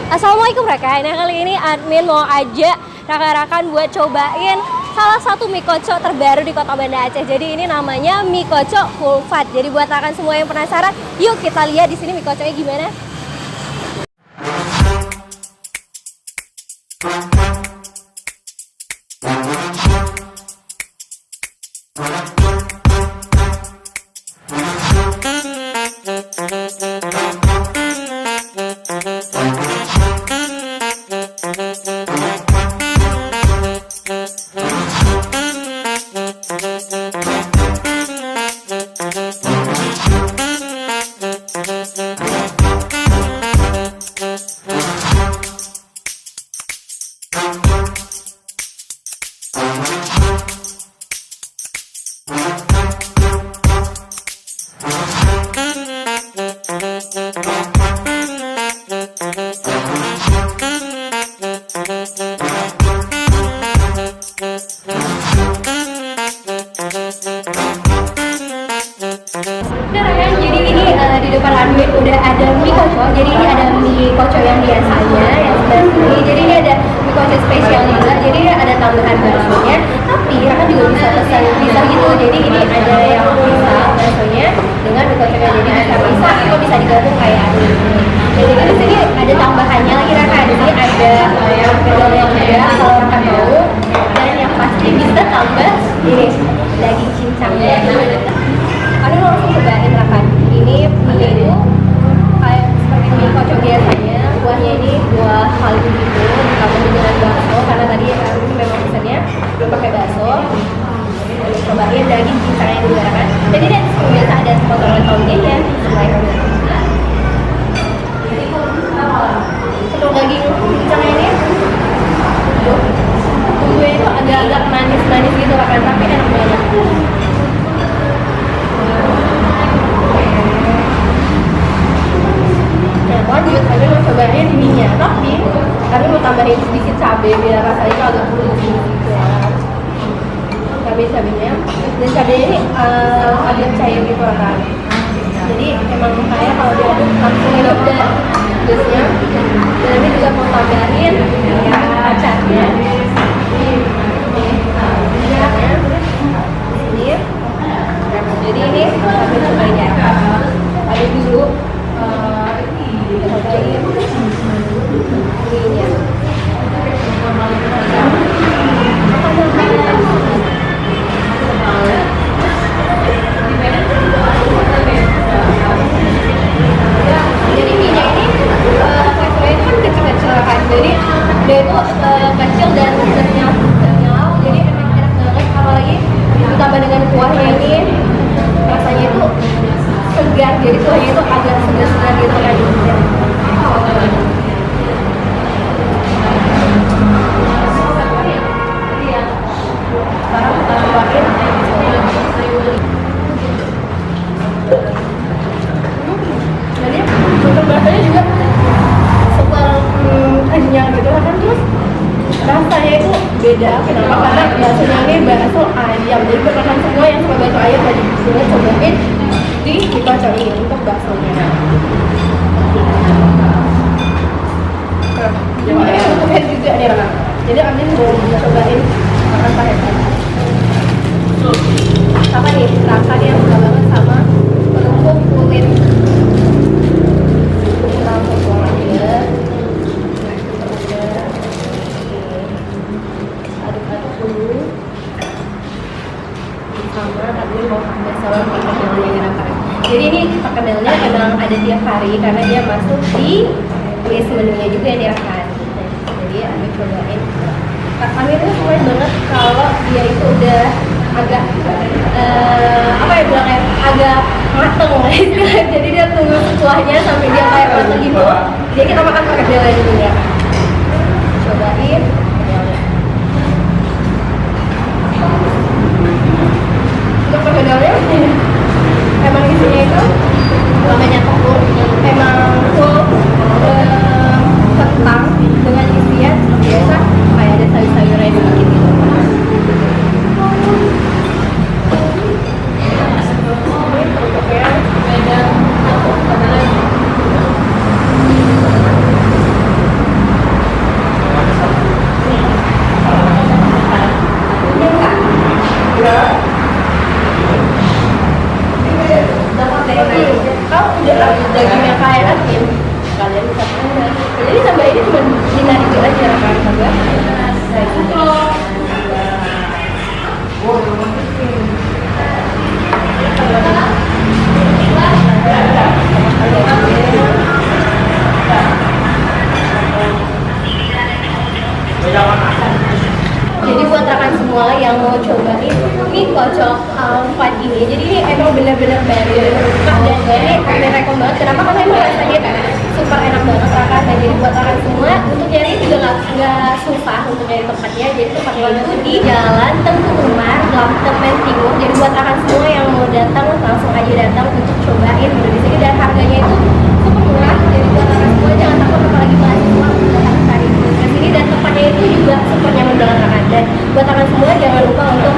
Assalamualaikum rekan. Nah kali ini admin mau ajak rekan-rekan buat cobain salah satu mie kocok terbaru di Kota Banda Aceh. Jadi ini namanya mie kocok full fat. Jadi buat rekan semua yang penasaran, yuk kita lihat di sini mie kocoknya gimana. Jadi ini di depan admin udah ada mie kocok. Jadi ini ada mie kocok yang biasanya, yang sebelah sini. Jadi ini ada mie kocok spesial juga. Jadi ada tambahan baksonya. Tapi akan juga bisa pesan pisah gitu. Jadi ini ada yang pisah baksonya dengan mie kocoknya. Jadi bisa pisah itu bisa digabung kayak admin. Jadi di sini ada tambahannya lagi rekan. Di sini ada yang kedua yang ada kalau rekan mau. Dan yang pasti bisa tambah ini daging cincangnya. Kalian langsung cobain rekan. Ini mie itu kayak seperti mie kocok biasanya. Kuahnya ini kuah kaldu gitu, ditambah dengan bakso karena tadi ini memang pesannya belum pakai bakso. Cobain daging cincangnya juga kan. Jadi ini seperti biasa ada potongan kaldunya. Untuk daging cincangnya ini, bumbunya itu agak-agak manis-manis gitu kan, tapi enak banget. Lanjut, kami mau cobain mie-nya, tapi kami mau tambahin sedikit cabai biar rasanya itu agak pedas gitu ya. Cabai-cabainya, dan cabainya ini agak cair gitu kan. Jadi emang kayak kalau diaduk langsung hidup dan pedasnya. Dan kami juga mau tambahin acarnya. Jadi ini kami cobain ya. Aduk dulu. Jadi mie-nya ini teksturnya itu kan kecil-kecil kan. Jadi dia itu kecil dan kenyal. Jadi emang enak banget. Apalagi ditambah dengan kuahnya ini rasanya itu segar. Jadi kuahnya itu agak segar-segar gitu kan. Sekarang kita cobain jadi untuk rasanya juga super kenyang gitu kan. Terus rasanya itu beda. Kenapa? Karena baksonya ini bakso ayam. Jadi berkenan semua yang suka bakso ayam wajib juga cobain di mie kocok ini untuk baksonya. Jadi untuk head juga nih rekan. Jadi Amin mau cobain makan pakai head. Sama nih, rasa dia suka banget sama kerupuk kulit. Kita potong aja. Aduk-aduk dulu. Sama Amin mau tambah saus pakai melnya rekan. Jadi ini pakai melnya emang ada tiap hari karena dia masuk di list menunya juga yang direkan. Jadi Amin cobain. Amin tuh suka banget kalau dia itu udah agak apa ya bilangnya agak mateng istilahnya. Jadi dia tunggu kuahnya sampai dia kayak mateng gitu. Jadi kita makan pakai melnya dulu ya. Cobain. Untuk pakai melnya emang isinya itu namanya tepung. Emang full kentang dengan isian biasa kayak ada sayur-sayurnya dikit gitu. Jadi tambah ini cuma dinarikin aja rata-rata gue. Kayak gitu. Jadi buat rekan semua yang mau cobain ini kocok fun ini, jadi ini emang bener-bener baru dan ini rekom banget. Kenapa? Karena emang rasanya super enak banget rekan. Dan jadi buat rekan semua untuk nyari juga nggak susah untuk nyari tempatnya. Jadi tempatnya itu di Jalan Tengku Umar, Temen Timur. Jadi buat rekan semua yang mau datang langsung aja datang untuk cobain di sini, dan harganya itu super murah. Jadi buat rekan semua jangan takut, apalagi mahasiswa untuk datang hari ini ke sini, dan tempatnya itu juga super nyaman banget rekan. Dan buat rekan semua jangan lupa untuk